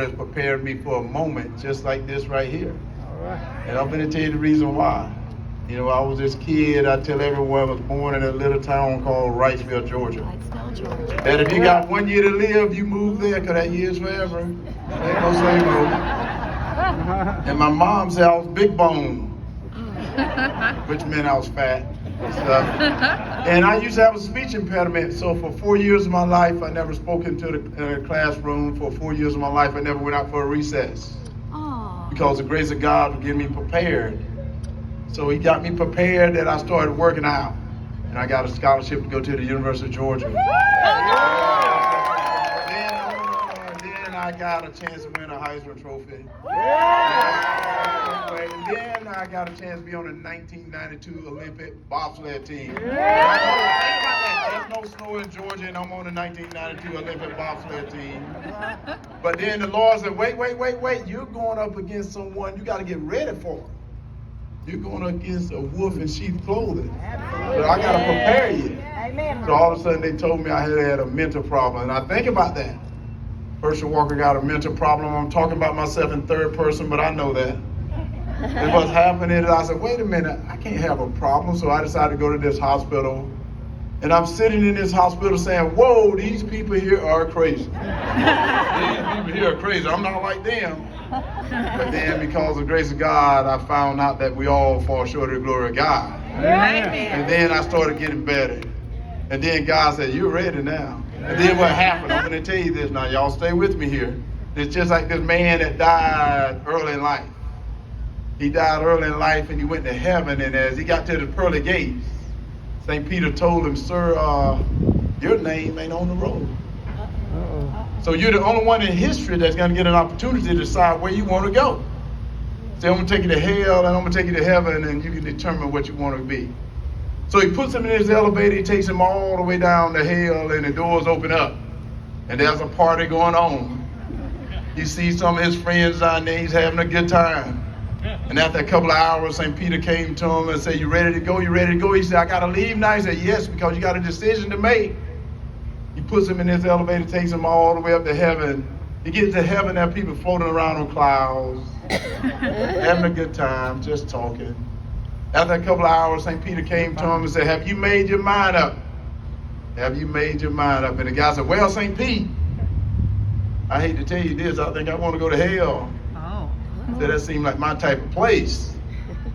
has prepared me for a moment just like this right here. All right. And I'm going to tell you the reason why. You know, I was this kid, I tell everyone I was born in a little town called Wrightsville, Georgia. That if you got 1 year to live, you move there because that year's forever. Ain't no slavery. And my mom said I was big bone, which meant I was fat and stuff. And I used to have a speech impediment, so for 4 years of my life, I never spoke into the classroom. For 4 years of my life, I never went out for a recess. Because the grace of God would get me prepared. So he got me prepared that I started working out. And I got a scholarship to go to the University of Georgia. Then I got a chance to win a Heisman Trophy. And then I got a chance to be on the 1992 Olympic bobsled team. There's no snow in Georgia, and I'm on the 1992 Olympic bobsled team. But then the Lord said, wait. You're going up against someone you got to get ready for. You're going against a wolf in sheep's clothing. So I got to prepare you. So all of a sudden they told me I had a mental problem. And I think about that. Herchel Walker got a mental problem. I'm talking about myself in third person, but I know that. And what's happening is I said, wait a minute, I can't have a problem. So I decided to go to this hospital. And I'm sitting in this hospital saying, whoa, these people here are crazy. These people here are crazy. I'm not like them. But then because of the grace of God, I found out that we all fall short of the glory of God. And then I started getting better. And then God said, you're ready now. And then what happened, I'm going to tell you this now. Y'all stay with me here. It's just like this man that died early in life. He died early in life and he went to heaven. And as he got to the pearly gates, St. Peter told him, sir, your name ain't on the roll. So you're the only one in history that's going to get an opportunity to decide where you want to go. Say, I'm going to take you to hell and I'm going to take you to heaven, and you can determine what you want to be. So he puts him in his elevator, he takes him all the way down to hell, and the doors open up. And there's a party going on. You see some of his friends down there, he's having a good time. And after a couple of hours, St. Peter came to him and said, you ready to go? You ready to go? He said, I got to leave now. He said, yes, because you got a decision to make. He puts him in his elevator, takes him all the way up to heaven. He gets to heaven, there are people floating around on clouds, having a good time, just talking. After a couple of hours, St. Peter came to him and said, have you made your mind up? Have you made your mind up? And the guy said, well, St. Pete, I hate to tell you this, I think I want to go to hell. So that seemed like my type of place.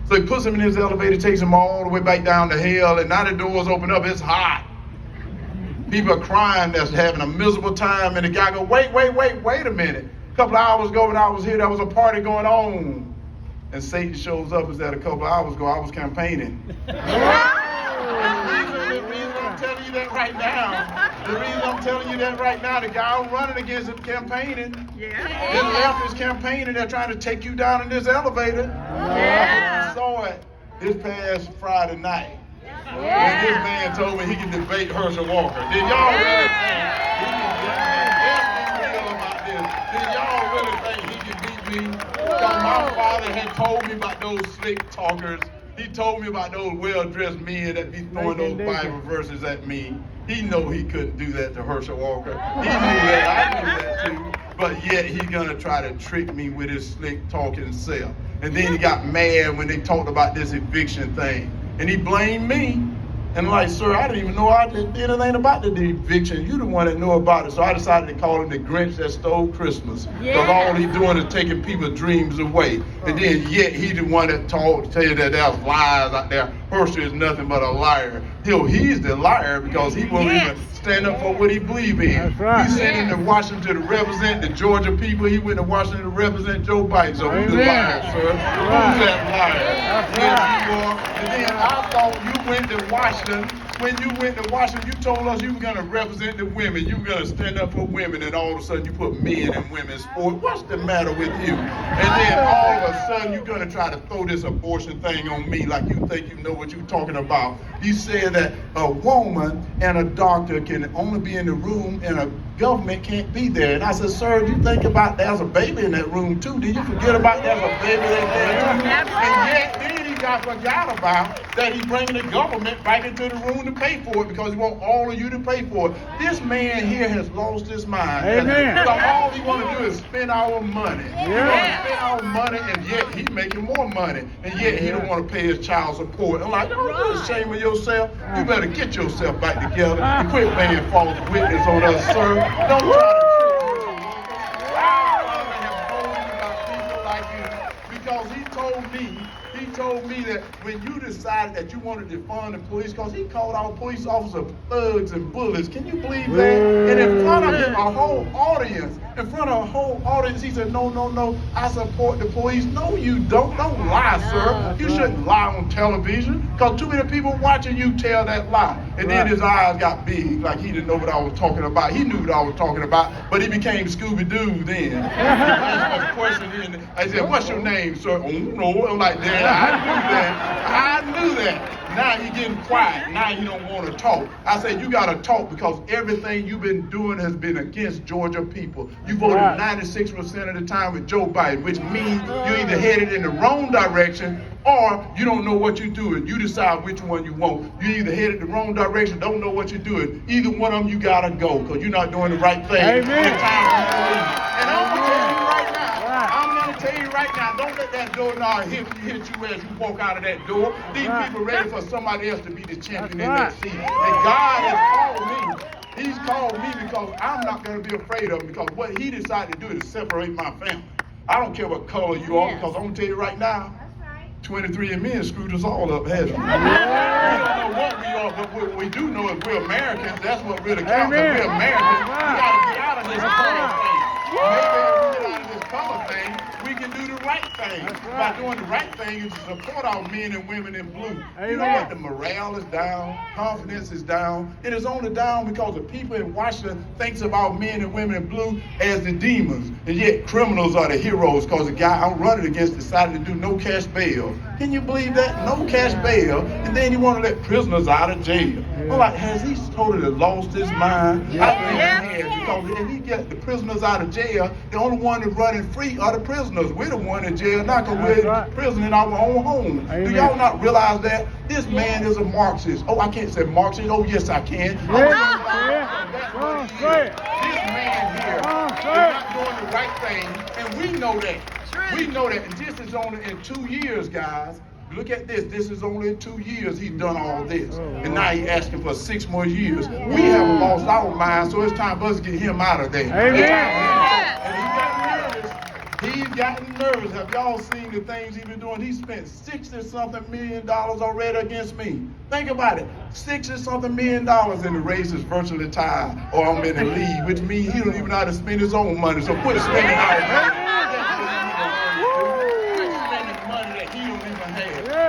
So he puts him in his elevator, takes him all the way back down to hell, and now the doors open up, it's hot. People are crying, that's having a miserable time, and the guy goes, wait a minute. A couple of hours ago when I was here, there was a party going on. And Satan shows up and said, a couple of hours ago, I was campaigning. The reason I'm telling you that right now, the guy I'm running against is campaigning. His left is campaigning, they're trying to take you down in this elevator. I saw it this past Friday night. When this man told me he can debate Herchel Walker. Did y'all really think he can beat me? Because my father had told me about those slick talkers. He told me about those well-dressed men that be throwing those Bible verses at me. He know he couldn't do that to Herchel Walker. He knew that, I knew that too. But yet he gonna try to trick me with his slick talking self. And then he got mad when they talked about this eviction thing. And he blamed me. And I'm like, sir, I didn't even know I did anything about the eviction. You the one that know about it. So I decided to call him the Grinch that stole Christmas. Because all he's doing is taking people's dreams away. And then yet he the one that tell you that there's lies out there. Herchel is nothing but a liar. He's the liar because he won't even stand up for what he believes in. That's right. He sent him to Washington to represent the Georgia people. He went to Washington to represent Joe Biden. So who's the liar, sir? Who's that liar? And then I thought you went to Washington. When you went to Washington, you told us you were going to represent the women. You were going to stand up for women, and all of a sudden you put men and women in sport. What's the matter with you? And then all of a sudden you're going to try to throw this abortion thing on me like you think you know what you're talking about. You said that a woman and a doctor can only be in the room and a government can't be there. And I said, sir, you think about there's a baby in that room too. Did you forget about there's a baby in there too? And yet then he guys forgot about that he's bringing the government back into the room to pay for it because he wants all of you to pay for it. This man here has lost his mind. Amen. So all he want to do is spend our money. Yeah. He want to spend our money, and yet he's making more money, and yet he don't want to pay his child support. I'm like, don't be ashamed of yourself. You better get yourself back together and quit being false witness on us, sir. Don't try to because he told me that when you decided that you wanted to defund the police, because he called our police officers thugs and bullets. Can you believe that? And in front of a whole audience, he said, no, I support the police. No, you don't. Don't lie, sir. You shouldn't lie on television, because too many people watching you tell that lie. And then his eyes got big, like he didn't know what I was talking about. He knew what I was talking about, but he became Scooby-Doo then. I said, what's your name, sir? Oh, no. I'm like, I knew that. Now he getting quiet. Now he don't want to talk. I said, you got to talk because everything you've been doing has been against Georgia people. You voted 96% of the time with Joe Biden, which means you either headed in the wrong direction or you don't know what you're doing. You decide which one you want. You either headed the wrong direction, don't know what you're doing. Either one of them, you got to go because you're not doing the right thing. Amen. And I'm going to tell you right now, don't let that door knob hit you as you walk out of that door. These people ready for somebody else to be the champion in that seat. And God has called me. He's called me because I'm not going to be afraid of him, because what he decided to do is separate my family. I don't care what color you are, because I'm going to tell you right now, 23andMe has screwed us all up, hasn't it? We don't know what we are, but what we do know is we're Americans. That's what really counts. We're Americans. We got to get out of this color thing. Maybe if we get out of this color thing, we can do the right thing. By doing the right thing is to support our men and women in blue. You know what? The morale is down, confidence is down. It is only down because the people in Washington thinks of our men and women in blue as the demons, and yet criminals are the heroes, because the guy I'm running against decided to do no cash bail. Can you believe that? No cash bail, and then you want to let prisoners out of jail. I'm like, has he totally lost his mind? I think he has, because if he gets the prisoners out of jail, the only one that's running free are the prisoners. We're the one in jail now because we're in prison in our own home. Do y'all not realize that? This man is a Marxist. Oh, I can't say Marxist. Oh, yes, I can. This man here is not doing the right thing, and we know that. We know that, and this is only in 2 years, guys. Look at this. This is only in 2 years he's done all this. And now he's asking for 6 more years. We haven't lost our mind, so it's time for us to get him out of there. And he's gotten nervous. Have y'all seen the things he's been doing? He spent $60-something million already against me. Think about it. $60-something million, and the race is virtually tied, or I'm in the lead, which means he don't even know how to spend his own money. So quit spending our money.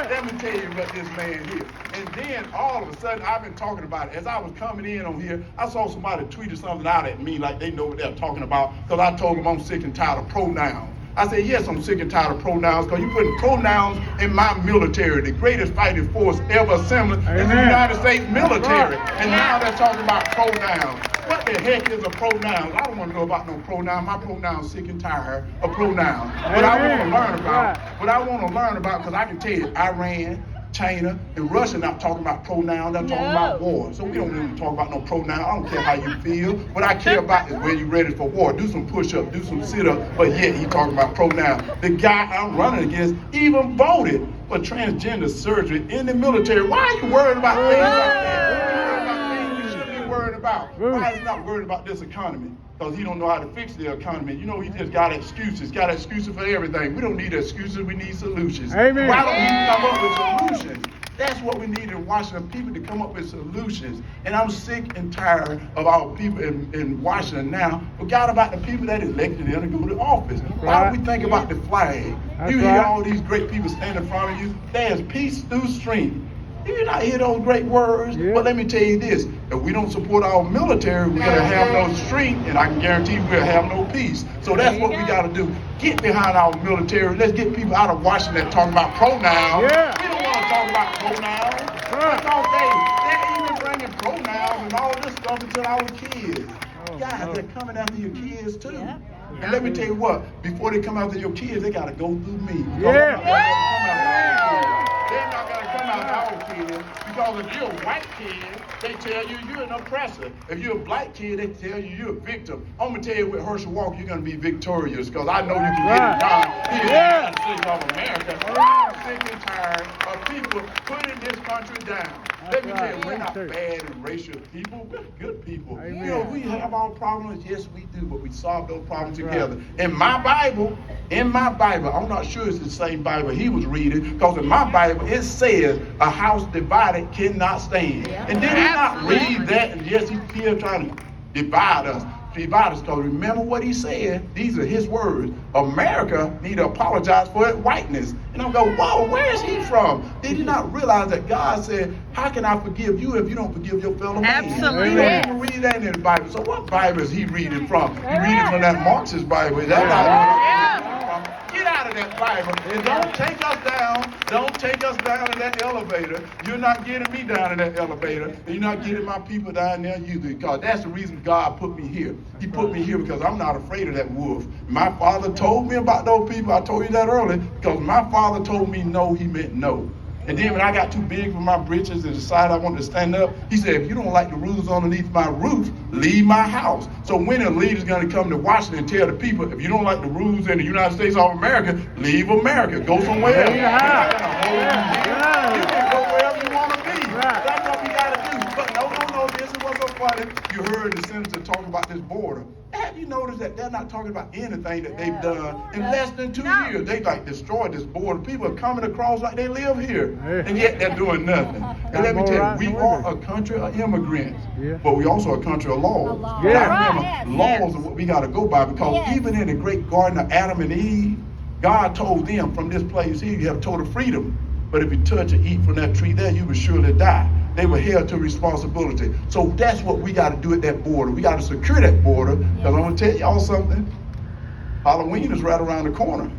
Let me tell you about this man here. And then all of a sudden, I've been talking about it. As I was coming in on here, I saw somebody tweeted something out at me like they know what they're talking about, because I told them I'm sick and tired of pronouns. I said, yes, I'm sick and tired of pronouns, because you're putting pronouns in my military, the greatest fighting force ever assembled in the United States military. And now they're talking about pronouns. What the heck is a pronoun? I don't want to know about no pronoun. My pronoun's sick and tired of pronouns. What I want to learn about, because I can tell you, Iran, China, and Russia not talking about pronouns, they're talking about war. So we don't even talk about no pronouns. I don't care how you feel. What I care about is where you ready for war. Do some push-ups, do some sit-ups, but yet he talking about pronouns. The guy I'm running against even voted for transgender surgery in the military. Why are you worried about things like that? About. Why is he not worried about this economy? Because he don't know how to fix the economy. You know, he just got excuses for everything. We don't need excuses, we need solutions. Amen. Why don't he come up with solutions? That's what we need in Washington, people to come up with solutions. And I'm sick and tired of our people in Washington now. Forgot about the people that elected them to go to office. Why don't we think about the flag? You hear all these great people standing in front of you. There's peace through strength. Do you not hear those great words? But let me tell you this, if we don't support our military, we're going to have no strength, and I can guarantee we'll have no peace. So that's what we got to do. Get behind our military. Let's get people out of Washington talking about pronouns. We don't want to talk about pronouns. Because they're even bringing pronouns and all this stuff into our kids. Guys, they're coming after your kids too. And let me tell you what, before they come after your kids, they got to go through me. Because if you're a white kid, they tell you you're an oppressor. If you're a black kid, they tell you you're a victim. I'm going to tell you with Herchel Walker, you're going to be victorious because I know you can get it done here in the United States of America. I'm sick and tired of people putting this country down. Let me tell you, we're not bad and racial people. We're good people. You know, we have our problems. Yes, we do, but we solve those problems together. In my Bible, I'm not sure it's the same Bible he was reading, because in my Bible, it says a house divided cannot stand. And did he not read that? And yes, he's here trying to divide us. Because remember what he said, these are his words. America need to apologize for its whiteness. And I'm going, whoa, where is he from? Did he not realize that God said, how can I forgive you if you don't forgive your fellow man? Absolutely. You don't even read that in the Bible. So what Bible is he reading from? He reading from that Marxist Bible. Is that not Get out of that Bible. And don't take us down. Don't take us down in that elevator. You're not getting me down in that elevator. And you're not getting my people down there either. God, that's the reason God put me here. He put me here because I'm not afraid of that wolf. My father told me about those people. I told you that earlier. Because my father told me no, he meant no. And then when I got too big for my britches and decided I wanted to stand up, he said, if you don't like the rules underneath my roof, leave my house. So when a leader's going to come to Washington and tell the people, if you don't like the rules in the United States of America, leave America. Go somewhere else. You can go wherever you want to be. That's what we got to do. But no, this is what's so funny. You heard the senator talk about this border. Have you noticed that they're not talking about anything that they've done in less than 2 years? They like destroyed this border. People are coming across like they live here, and yet they're doing nothing. And let me tell you, we are a country of immigrants, but we also a country of laws. Now remember, laws are what we got to go by, because even in the great garden of Adam and Eve, God told them from this place here, you have total freedom. But if you touch or eat from that tree there, you will surely die. They were held to responsibility. So that's what we got to do at that border. We got to secure that border, because I'm going to tell y'all something. Halloween is right around the corner.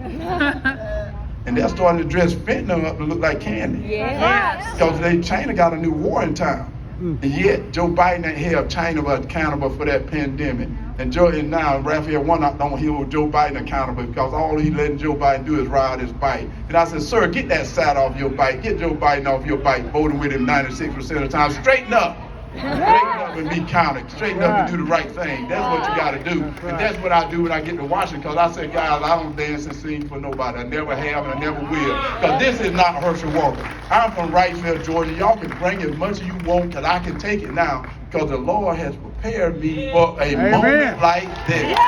And they're starting to dress fentanyl up to look like candy. Because China got a new war in town. And yet Joe Biden ain't held China accountable for that pandemic. And now Raphael Warnock don't hold Joe Biden accountable, because all he letting Joe Biden do is ride his bike. And I said, sir, get that side off your bike. Get Joe Biden off your bike, voting with him 96% of the time. Straighten up. Straighten up and be counted. Straighten up and do the right thing. That's what you got to do. And that's what I do when I get to Washington, because I say, guys, I don't dance and sing for nobody. I never have and I never will. Because this is not Herchel Walker. I'm from Wrightsville, Georgia. Y'all can bring as much as you want, because I can take it now, because the Lord has prepared me for a moment like this.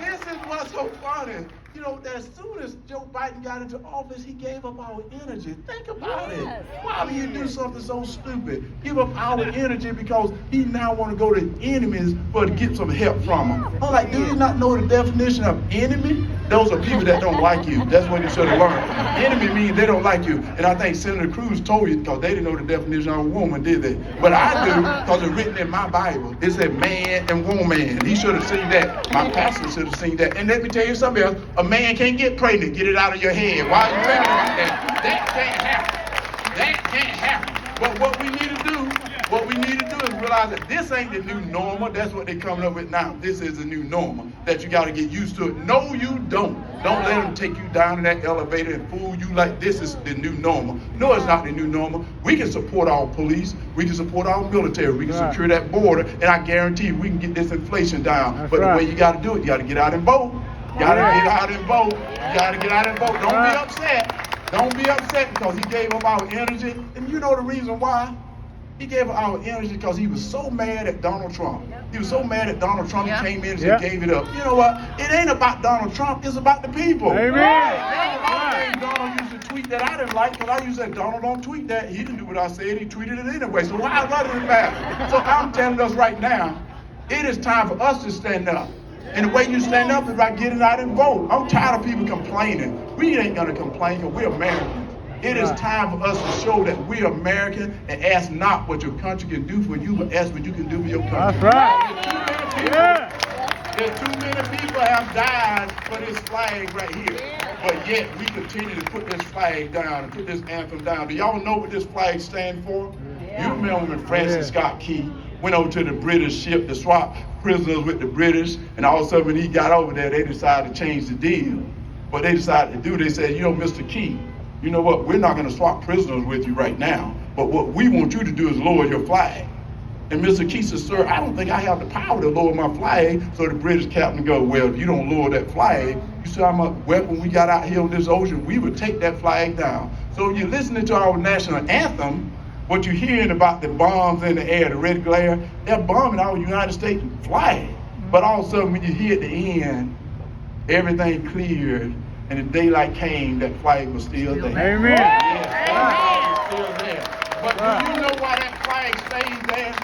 This is what's so funny. You know, as soon as Joe Biden got into office, he gave up our energy. Think about it. Why would you do something so stupid? Give up our energy because he now want to go to enemies to get some help from them. I'm like, do you not know the definition of enemy? Those are people that don't like you. That's what you should have learned. Enemy means they don't like you. And I think Senator Cruz told you, because they didn't know the definition of a woman, did they? But I do, because it's written in my Bible. It said man and woman. He should have seen that. My pastor should have seen that. And let me tell you something else. A man can't get pregnant. Get it out of your head. Why are you thinking about that? That can't happen. That can't happen. But what we need to do is realize that this ain't the new normal. That's what they're coming up with now. This is the new normal that you got to get used to it. No, you don't. Don't let them take you down in that elevator and fool you like this is the new normal. No, it's not the new normal. We can support our police. We can support our military. We can secure that border. And I guarantee you, we can get this inflation down. But the way you got to do it, you got to get out and vote. You got to get out and vote. You got to get out and vote. Don't be upset. Don't be upset because he gave up our energy. And you know the reason why? He gave up our energy because he was so mad at Donald Trump. He was so mad at Donald Trump, he came in and said, gave it up. You know what? It ain't about Donald Trump, it's about the people. Amen. Donald used to tweet that I didn't like, because I used to say, Donald don't tweet that. He didn't do what I said, he tweeted it anyway. So why does it matter? So I'm telling us right now, it is time for us to stand up. And the way you stand up is by getting out and vote. I'm tired of people complaining. We ain't gonna complain because we're Americans. It is time for us to show that we're American and ask not what your country can do for you, but ask what you can do for your country. That's right. There's too many people have died for this flag right here. But yet we continue to put this flag down and put this anthem down. Do y'all know what this flag stands for? You remember when Francis Scott Key went over to the British ship to swap prisoners with the British, and all of a sudden when he got over there, they decided to change the deal. What they decided to do, they said, Mr. Key, you know what, we're not going to swap prisoners with you right now, but what we want you to do is lower your flag. And Mr. Key said, sir, I don't think I have the power to lower my flag. So the British captain goes, well, if you don't lower that flag, you see how much weapon we got out here on this ocean, we would take that flag down. So you're listening to our national anthem, what you're hearing about the bombs in the air, the red glare, they're bombing our United States flag. But all of a sudden when you hear at the end, everything cleared, and the daylight came, that flag was still there. Amen. Yes, that flag was still there. But do you know why that flag stays there?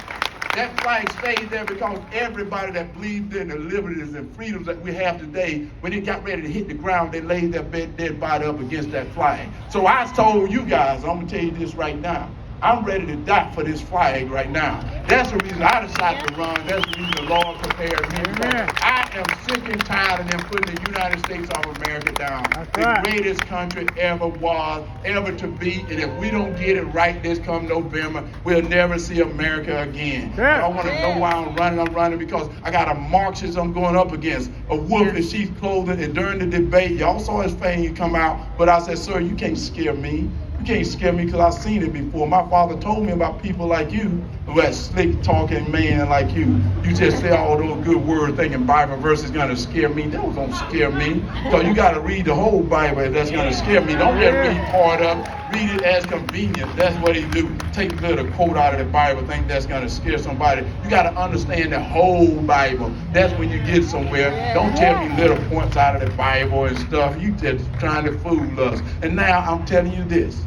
That flag stays there because everybody that believed in the liberties and freedoms that we have today, when it got ready to hit the ground, they laid their dead body up against that flag. So I told you guys, I'm going to tell you this right now, I'm ready to die for this flag right now. That's the reason I decided to run. That's the reason the Lord prepared me. I am sick and tired of them putting the United States of America down. The greatest country ever was, ever to be. And if we don't get it right this come November, we'll never see America again. I want to know why I'm running. I'm running because I got a Marxist I'm going up against, a wolf in sheep's clothing. And during the debate, y'all saw his fame come out. But I said, sir, you can't scare me. You can't scare me because I've seen it before. My father told me about people like you, who that slick talking man like you. You just say all those good words thinking Bible verses gonna scare me. That was gonna scare me. So you gotta read the whole Bible if that's gonna scare me. Don't just read part of it. Read it as convenient. That's what he do. Take a little quote out of the Bible, think that's gonna scare somebody. You gotta understand the whole Bible. That's when you get somewhere. Don't tell me little points out of the Bible and stuff. You just trying to fool us. And now I'm telling you this.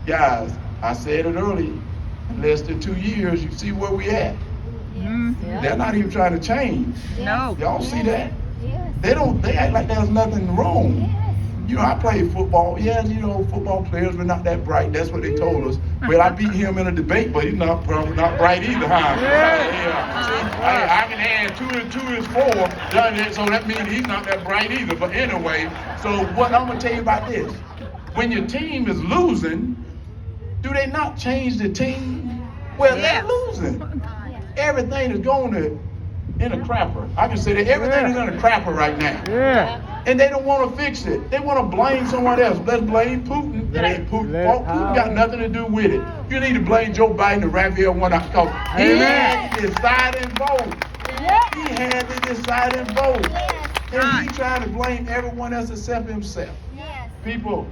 Guys, I said it earlier, in less than 2 years, you see where we at. Yeah. They're not even trying to change. No. Y'all see that? Yes. They act like there's nothing wrong. Yes. You know, I played football. Yeah, football players were not that bright. That's what they told us. Well, I beat him in a debate, but he's probably not bright either, huh? Yeah. See, I can add 2 and 2 is 4, so that means he's not that bright either. But anyway, so what I'm going to tell you about this. When your team is losing, do they not change the team? Well, they're losing. Everything is going in a crapper. I can say that everything is in a crapper right now. Yeah. And they don't want to fix it. They want to blame someone else. Let's blame Putin. It ain't Putin's fault. Putin got nothing to do with it. You need to blame Joe Biden and Raphael Warnock because he had the deciding vote. He had the deciding vote. And he trying to blame everyone else except himself. People,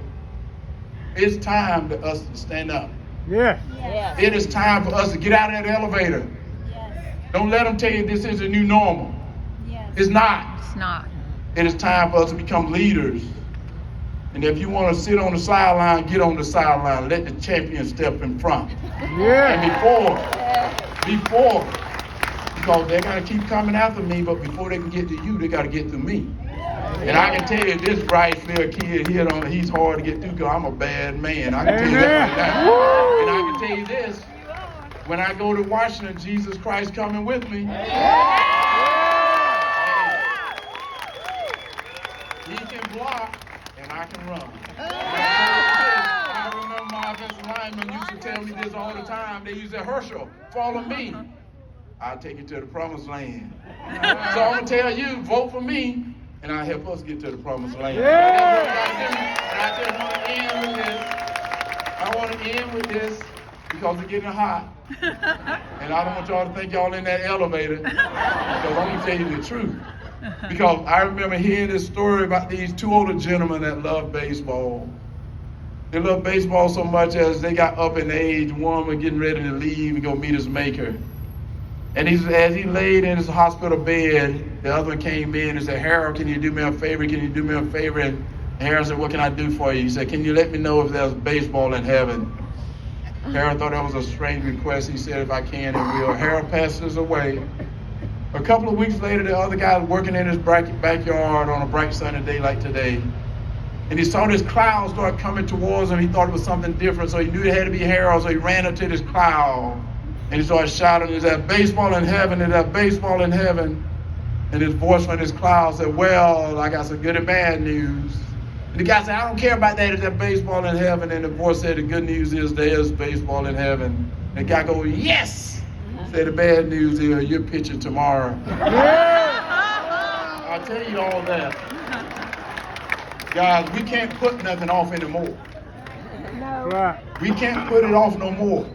it's time for us to stand up. Yeah. Yes. It is time for us to get out of that elevator. Yes. Don't let them tell you this is a new normal. Yes. It's not. It's not. It is time for us to become leaders. And if you want to sit on the sideline, get on the sideline. Let the champion step in front. Yeah. And before, because they're going to keep coming after me, but before they can get to you, they got to get to me. And I can tell you this bright little kid here, he's hard to get through because I'm a bad man. I can tell you that right now. And I can tell you this, when I go to Washington, Jesus Christ coming with me. He can block and I can run. I remember my offensive lineman used to tell me this all the time. They used to say, Herchel, follow me. I'll take you to the promised land. So I'm going to tell you, vote for me. And I'll help us get to the promised land. I just want to end with this. I want to end with this because it's getting hot. And I don't want y'all to think y'all in that elevator because I'm going to tell you the truth. Because I remember hearing this story about these 2 older gentlemen that love baseball. They love baseball so much as they got up in age, one was getting ready to leave and go meet his maker. And as he laid in his hospital bed, the other one came in and said, Harold, can you do me a favor? Can you do me a favor? And Harold said, what can I do for you? He said, can you let me know if there's baseball in heaven? Harold thought that was a strange request. He said, if I can, it will. Harold passes away. A couple of weeks later, the other guy was working in his backyard on a bright sunny day like today. And he saw this cloud start coming towards him. He thought it was something different, so he knew it had to be Harold, so he ran up to this cloud. And he started shouting, is that baseball in heaven? Is that baseball in heaven? And his voice from this cloud said, well, I got some good and bad news. And the guy said, I don't care about that. Is that baseball in heaven? And the voice said, the good news is there is baseball in heaven. And the guy goes, yes! Say the bad news is you're pitching tomorrow. Yeah. I'll tell you all that. Guys, we can't put nothing off anymore. That's right. We can't put it off no more.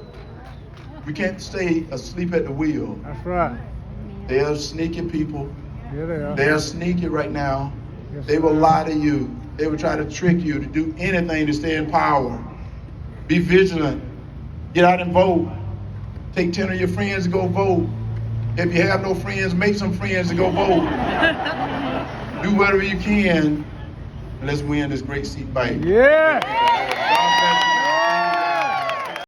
We can't stay asleep at the wheel. That's right. They're sneaky people. Yeah, they are. They're sneaky right now. Yes, They will sir. lie to you. They will try to trick you to do anything to stay in power. Be vigilant. Get out and vote. Take 10 of your friends to go vote. If you have no friends, make some friends to go vote. Do whatever you can. And let's win this great seat fight. Yeah. God bless